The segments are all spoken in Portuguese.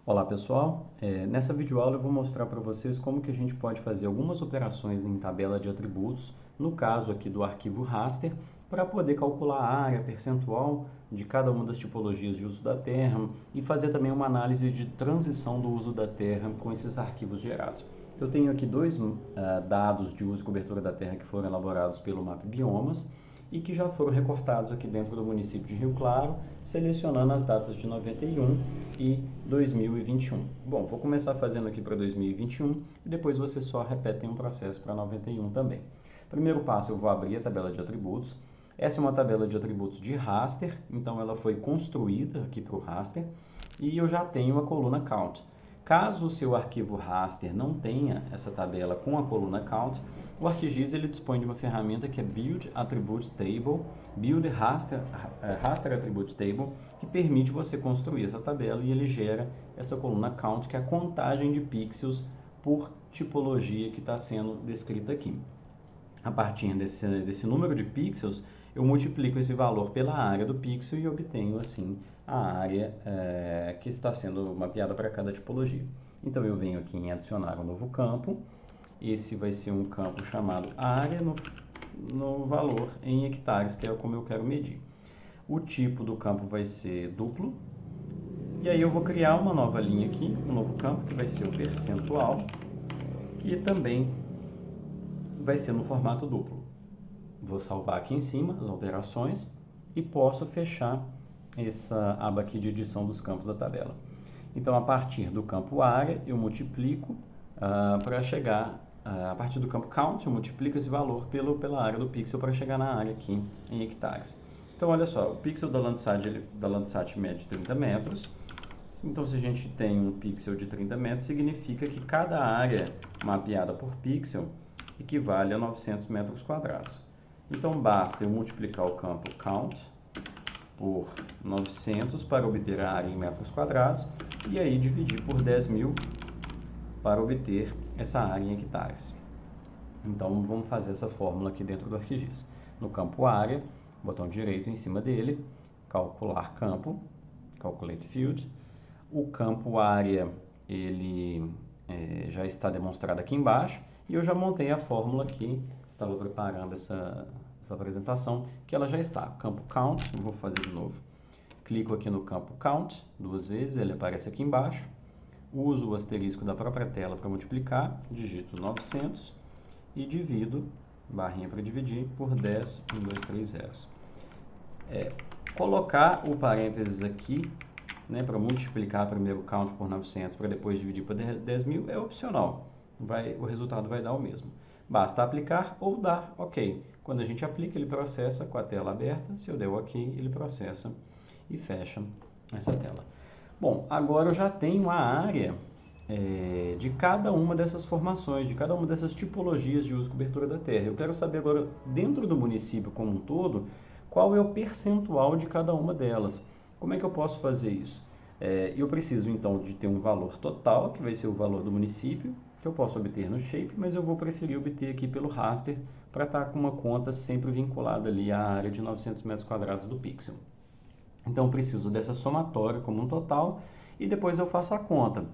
Olá pessoal, nessa videoaula eu vou mostrar para vocês como que a gente pode fazer algumas operações em tabela de atributos, no caso aqui do arquivo raster, para poder calcular a área percentual de cada uma das tipologias de uso da terra e fazer também uma análise de transição do uso da terra com esses arquivos gerados. Eu tenho aqui dois dados de uso e cobertura da terra que foram elaborados pelo Map Biomas e que já foram recortados aqui dentro do município de Rio Claro, selecionando as datas de 91 e 2021. Bom, vou começar fazendo aqui para 2021 e depois vocês só repetem o processo para 91 também. Primeiro passo, eu vou abrir a tabela de atributos. Essa é uma tabela de atributos de raster, então ela foi construída aqui para o raster e eu já tenho a coluna count. Caso o seu arquivo raster não tenha essa tabela com a coluna count, o ArcGIS ele dispõe de uma ferramenta que é Build Attributes Table, Build Raster Attributes Table, que permite você construir essa tabela e ele gera essa coluna count, que é a contagem de pixels por tipologia que está sendo descrita aqui. A partir desse número de pixels, eu multiplico esse valor pela área do pixel e obtenho assim a área que está sendo mapeada para cada tipologia. Então eu venho aqui em adicionar um novo campo. Esse vai ser um campo chamado área no valor em hectares, que é como eu quero medir. O tipo do campo vai ser duplo. E aí eu vou criar uma nova linha aqui, um novo campo, que vai ser o percentual, que também vai ser no formato duplo. Vou salvar aqui em cima as alterações e posso fechar essa aba aqui de edição dos campos da tabela. Então, a partir do campo área, eu multiplico para chegar a partir do campo count, eu multiplico esse valor pela área do pixel para chegar na área aqui em hectares. Então, olha só, o pixel da Landsat mede 30 metros. Então, se a gente tem um pixel de 30 metros, significa que cada área mapeada por pixel equivale a 900 metros quadrados. Então, basta eu multiplicar o campo count por 900 para obter a área em metros quadrados e aí dividir por 10.000 para obter essa área em hectares. Então, vamos fazer essa fórmula aqui dentro do ArcGIS. No campo área, botão direito em cima dele, calcular campo, calculate field. O campo área, ele já está demonstrado aqui embaixo e eu já montei a fórmula aqui, estava preparando essa apresentação, que ela já está. Campo count, vou fazer de novo. Clico aqui no campo count, duas vezes, ele aparece aqui embaixo. Uso o asterisco da própria tela para multiplicar, digito 900 e divido, barrinha para dividir, por 10, 1, 2, 3 zeros. Colocar o parênteses aqui, para multiplicar primeiro o count por 900 para depois dividir por 10.000 é opcional. O resultado vai dar o mesmo. Basta aplicar ou dar OK. Quando a gente aplica, ele processa com a tela aberta. Se eu der OK, ele processa e fecha essa tela. Bom, agora eu já tenho a área de cada uma dessas formações, de cada uma dessas tipologias de uso e cobertura da terra. Eu quero saber agora, dentro do município como um todo, qual é o percentual de cada uma delas. Como é que eu posso fazer isso? Eu preciso então de ter um valor total, que vai ser o valor do município, que eu posso obter no Shape, mas eu vou preferir obter aqui pelo raster, para estar com uma conta sempre vinculada ali à área de 900 metros quadrados do pixel. Então, eu preciso dessa somatória como um total e depois eu faço a conta.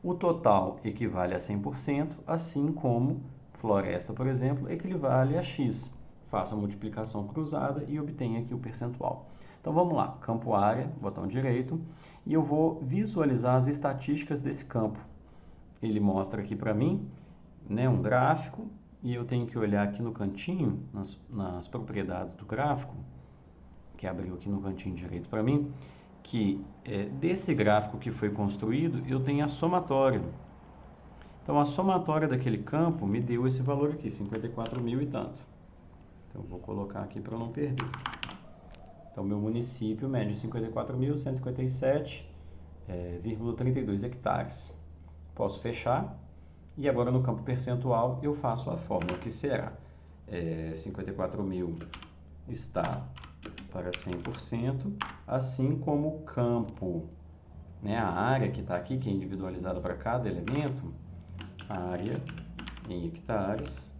O total equivale a 100%, assim como floresta, por exemplo, equivale a X. Faço a multiplicação cruzada e obtenho aqui o percentual. Então, vamos lá. Campo área, botão direito, e eu vou visualizar as estatísticas desse campo. Ele mostra aqui para mim um gráfico e eu tenho que olhar aqui no cantinho, nas propriedades do gráfico, que abriu aqui no cantinho direito para mim, que desse gráfico que foi construído, eu tenho a somatória. Então, a somatória daquele campo me deu esse valor aqui, 54.000 e tanto. Então, eu vou colocar aqui para não perder. Então, meu município mede 54.157,32 hectares. Posso fechar. E agora, no campo percentual, eu faço a fórmula, que será 54.000 está para 100%, assim como o campo, a área que está aqui, que é individualizada para cada elemento, a área em hectares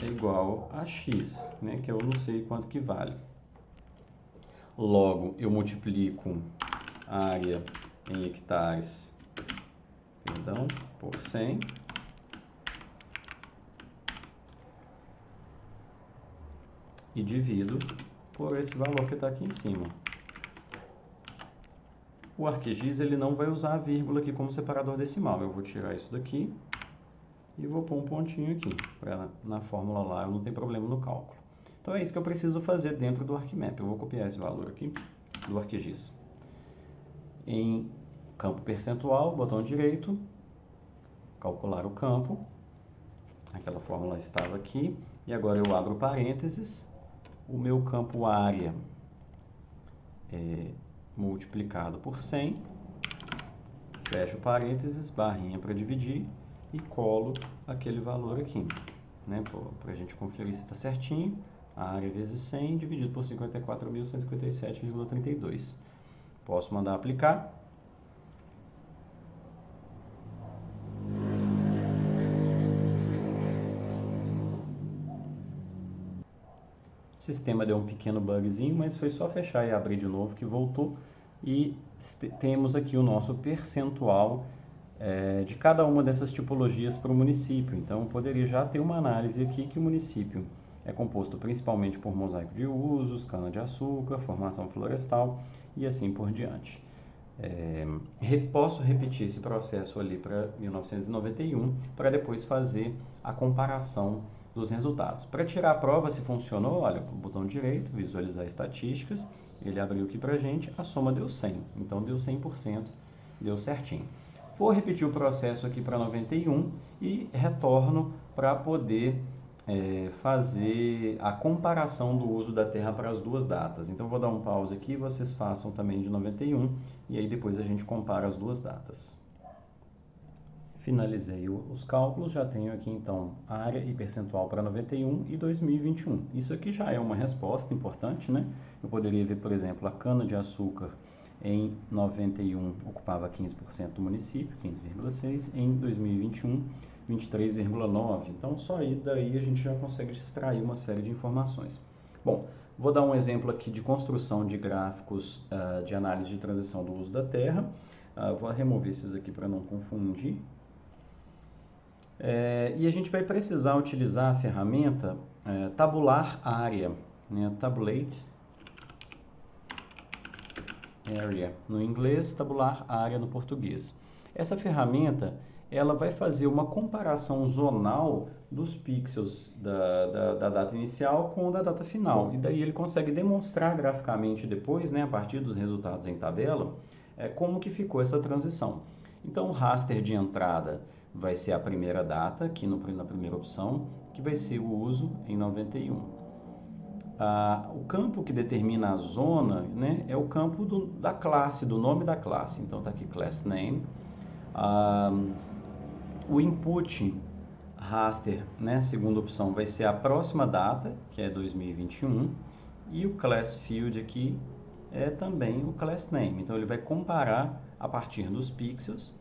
é igual a X, que eu não sei quanto que vale. Logo, eu multiplico a área em hectares Perdão, por 100. E divido por esse valor que está aqui em cima. O ArcGIS ele não vai usar a vírgula aqui como separador decimal. Eu vou tirar isso daqui e vou pôr um pontinho aqui. Na fórmula lá eu não tem problema no cálculo. Então é isso que eu preciso fazer dentro do ArcMap. Eu vou copiar esse valor aqui do ArcGIS. Em campo percentual, botão direito, calcular o campo. Aquela fórmula estava aqui. E agora eu abro parênteses. O meu campo área multiplicado por 100, fecho parênteses, barrinha para dividir e colo aquele valor aqui, né, para a gente conferir se está certinho. A área vezes 100 dividido por 54.157,32. Posso mandar aplicar. O sistema deu um pequeno bugzinho, mas foi só fechar e abrir de novo que voltou. E temos aqui o nosso percentual de cada uma dessas tipologias para o município. Então, poderia já ter uma análise aqui que o município é composto principalmente por mosaico de usos, cana-de-açúcar, formação florestal e assim por diante. Posso repetir esse processo ali para 1991 para depois fazer a comparação dos resultados. Para tirar a prova se funcionou, olha, o botão direito, visualizar estatísticas, ele abriu aqui para a gente, a soma deu 100, então deu 100%, deu certinho. Vou repetir o processo aqui para 91 e retorno para poder fazer a comparação do uso da terra para as duas datas. Então vou dar um pause aqui, vocês façam também de 91 e aí depois a gente compara as duas datas. Finalizei os cálculos, já tenho aqui então área e percentual para 91 e 2021. Isso aqui já é uma resposta importante, né? Eu poderia ver, por exemplo, a cana-de-açúcar em 91 ocupava 15% do município, 15,6%, em 2021, 23,9%. Então, só aí daí a gente já consegue extrair uma série de informações. Bom, vou dar um exemplo aqui de construção de gráficos de análise de transição do uso da terra. Vou remover esses aqui para não confundir. E a gente vai precisar utilizar a ferramenta tabular área, né? Tabulate area no inglês, tabular área no português. Essa ferramenta ela vai fazer uma comparação zonal dos pixels da data inicial com a da data final. E daí ele consegue demonstrar graficamente depois, né, a partir dos resultados em tabela, como que ficou essa transição. Então o raster de entrada vai ser a primeira data, aqui na primeira opção, que vai ser o uso em 91. O campo que determina a zona, né, é o campo da classe, do nome da classe. Então está aqui class name. O input raster, né, segunda opção, vai ser a próxima data, que é 2021. E o class field aqui é também o class name. Então ele vai comparar a partir dos pixels,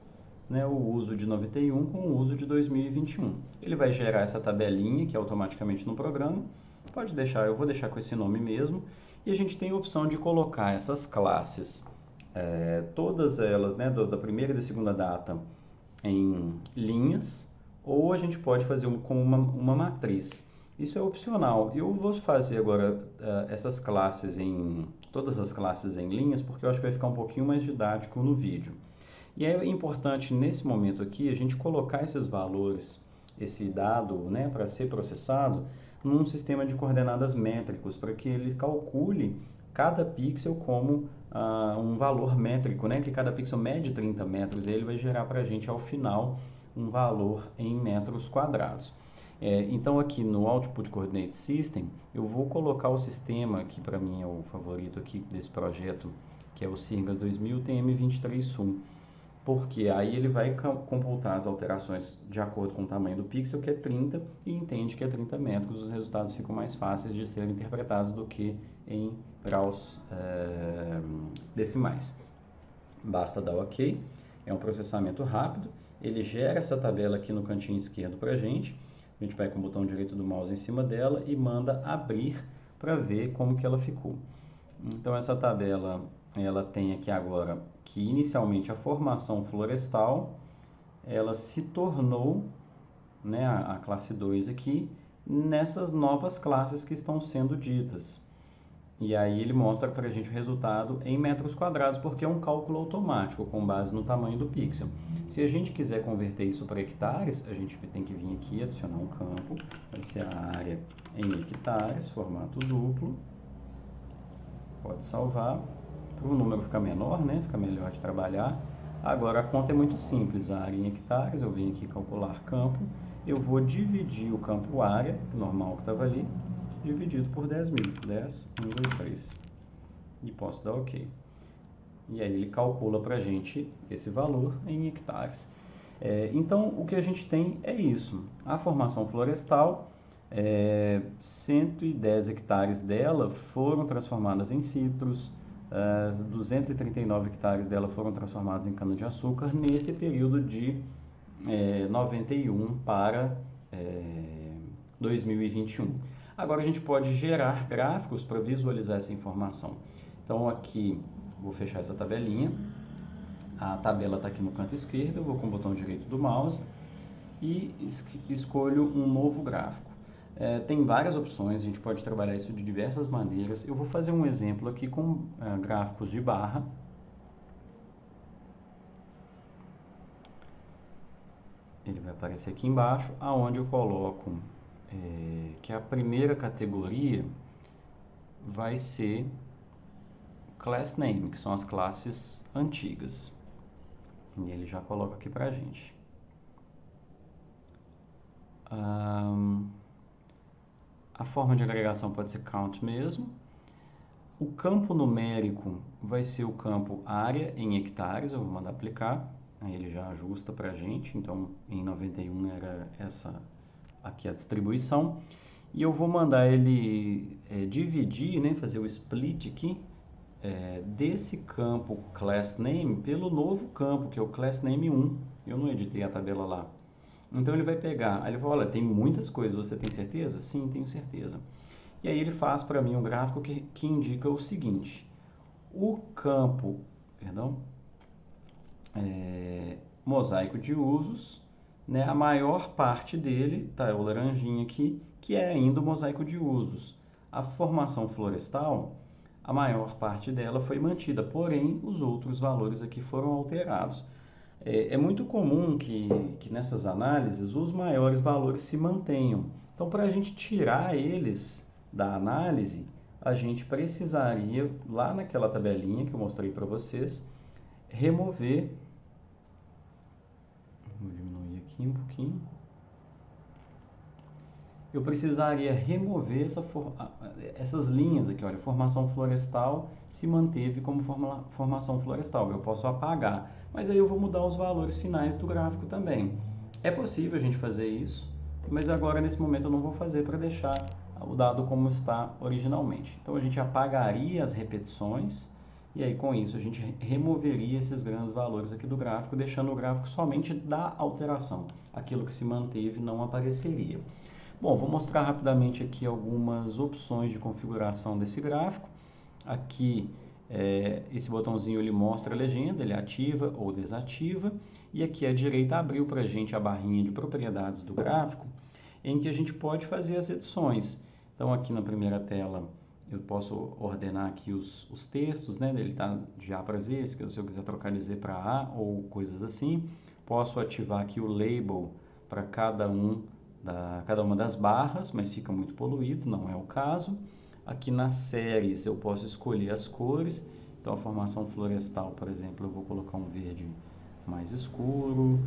né, o uso de 91 com o uso de 2021. Ele vai gerar essa tabelinha que é automaticamente no programa. Pode deixar, eu vou deixar com esse nome mesmo. E a gente tem a opção de colocar essas classes, todas elas, né, da primeira e da segunda data, em linhas, ou a gente pode fazer como uma matriz. Isso é opcional. Eu vou fazer agora todas as classes em linhas, porque eu acho que vai ficar um pouquinho mais didático no vídeo. E é importante, nesse momento aqui, a gente colocar esses valores, esse dado, né, para ser processado, num sistema de coordenadas métricos, para que ele calcule cada pixel como um valor métrico, né, que cada pixel mede 30 metros, e ele vai gerar para a gente, ao final, um valor em metros quadrados. Então, aqui no Output Coordinate System, eu vou colocar o sistema, que para mim é o favorito aqui desse projeto, que é o Sirgas 2000 TM23SUM. Porque aí ele vai computar as alterações de acordo com o tamanho do pixel, que é 30, e entende que é 30 metros. Os resultados ficam mais fáceis de serem interpretados do que em graus decimais. Basta dar OK. É um processamento rápido. Ele gera essa tabela aqui no cantinho esquerdo para a gente. A gente vai com o botão direito do mouse em cima dela e manda abrir para ver como que ela ficou. Então essa tabela ela tem aqui agora que inicialmente a formação florestal, ela se tornou, né, a classe 2 aqui, nessas novas classes que estão sendo ditas. E aí ele mostra para a gente o resultado em metros quadrados, porque é um cálculo automático com base no tamanho do pixel. Se a gente quiser converter isso para hectares, a gente tem que vir aqui, adicionar um campo, vai ser a área em hectares, formato duplo. Pode salvar, para o número ficar menor, né? Fica melhor de trabalhar. Agora a conta é muito simples, a área em hectares, eu venho aqui calcular campo, eu vou dividir o campo área, normal que estava ali, dividido por 10.000, 10, 1, 2, 3, e posso dar OK. E aí ele calcula para a gente esse valor em hectares. Então o que a gente tem é isso, a formação florestal, 110 hectares dela foram transformadas em citros, 239 hectares dela foram transformados em cana-de-açúcar nesse período de 91 para 2021. Agora a gente pode gerar gráficos para visualizar essa informação. Então aqui, vou fechar essa tabelinha, a tabela está aqui no canto esquerdo, eu vou com o botão direito do mouse e escolho um novo gráfico. Tem várias opções, a gente pode trabalhar isso de diversas maneiras. Eu vou fazer um exemplo aqui com gráficos de barra. Ele vai aparecer aqui embaixo, aonde eu coloco que a primeira categoria vai ser class name, que são as classes antigas. E ele já coloca aqui pra gente. A forma de agregação pode ser count mesmo. O campo numérico vai ser o campo área em hectares, eu vou mandar aplicar. Aí ele já ajusta pra gente, então em 91 era essa aqui a distribuição. E eu vou mandar ele dividir, né, fazer o split aqui, desse campo class name pelo novo campo, que é o class name 1. Eu não editei a tabela lá. Então ele vai pegar, aí ele fala, olha, tem muitas coisas, você tem certeza? Sim, tenho certeza. E aí ele faz para mim um gráfico que indica o seguinte, o campo, mosaico de usos, né, a maior parte dele, tá, é o laranjinha aqui, que é ainda o mosaico de usos. A formação florestal, a maior parte dela foi mantida, porém os outros valores aqui foram alterados. É muito comum que nessas análises os maiores valores se mantenham. Então, para a gente tirar eles da análise, a gente precisaria, lá naquela tabelinha que eu mostrei para vocês, remover. Vou diminuir aqui um pouquinho. Eu precisaria remover essas linhas aqui, olha, formação florestal se manteve como formação florestal, eu posso apagar, mas aí eu vou mudar os valores finais do gráfico também. É possível a gente fazer isso, mas agora nesse momento eu não vou fazer para deixar o dado como está originalmente. Então a gente apagaria as repetições e aí com isso a gente removeria esses grandes valores aqui do gráfico, deixando o gráfico somente da alteração. Aquilo que se manteve não apareceria. Bom, vou mostrar rapidamente aqui algumas opções de configuração desse gráfico. Aqui, esse botãozinho ele mostra a legenda, ele ativa ou desativa. E aqui à direita abriu para a gente a barrinha de propriedades do gráfico, em que a gente pode fazer as edições. Então aqui na primeira tela eu posso ordenar aqui os textos, né? Ele está de A para Z, se eu quiser trocar de Z para A ou coisas assim. Posso ativar aqui o label para cada uma das barras, mas fica muito poluído, não é o caso. Aqui nas séries eu posso escolher as cores, então a formação florestal, por exemplo, eu vou colocar um verde mais escuro,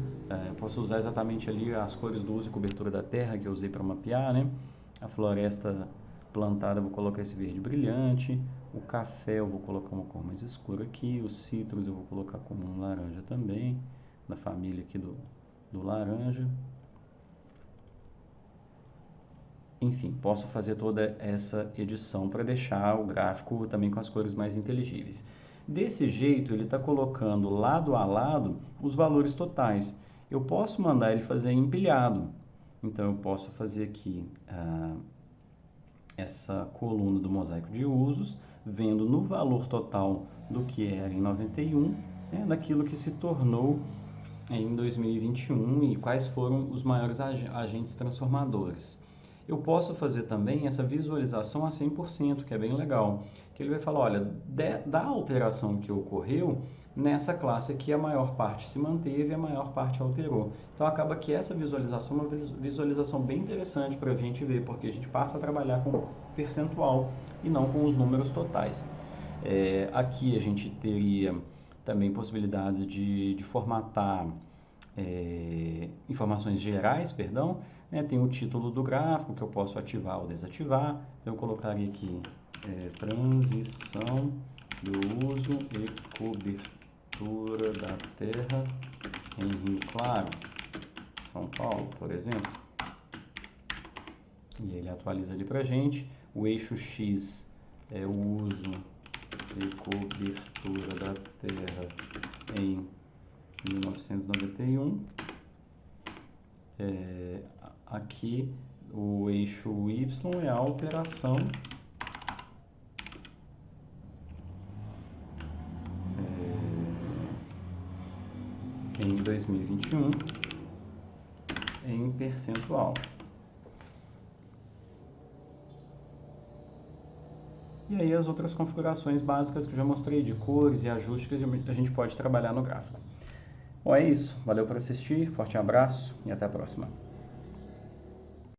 posso usar exatamente ali as cores do uso e cobertura da terra que eu usei para mapear, né? A floresta plantada eu vou colocar esse verde brilhante, o café eu vou colocar uma cor mais escura aqui, os citros eu vou colocar como um laranja também, da família aqui do laranja. Enfim, posso fazer toda essa edição para deixar o gráfico também com as cores mais inteligíveis. Desse jeito, ele está colocando lado a lado os valores totais. Eu posso mandar ele fazer empilhado. Então, eu posso fazer aqui essa coluna do mosaico de usos, vendo no valor total do que era em 91, né, daquilo que se tornou em 2021 e quais foram os maiores agentes transformadores. Eu posso fazer também essa visualização a 100%, que é bem legal, que ele vai falar, olha, da alteração que ocorreu, nessa classe aqui a maior parte se manteve e a maior parte alterou. Então acaba que essa visualização é uma visualização bem interessante para a gente ver, porque a gente passa a trabalhar com percentual e não com os números totais. Aqui a gente teria também possibilidades de formatar informações gerais, perdão, né? Tem o título do gráfico que eu posso ativar ou desativar. Então eu colocaria aqui transição do uso e cobertura da terra em Rio Claro, São Paulo, por exemplo. E ele atualiza ali pra gente. O eixo X é o uso e cobertura da terra em 1991. Aqui o eixo Y é a alteração em 2021 em percentual. E aí as outras configurações básicas que eu já mostrei de cores e ajustes que a gente pode trabalhar no gráfico. Bom, é isso. Valeu por assistir, forte abraço e até a próxima.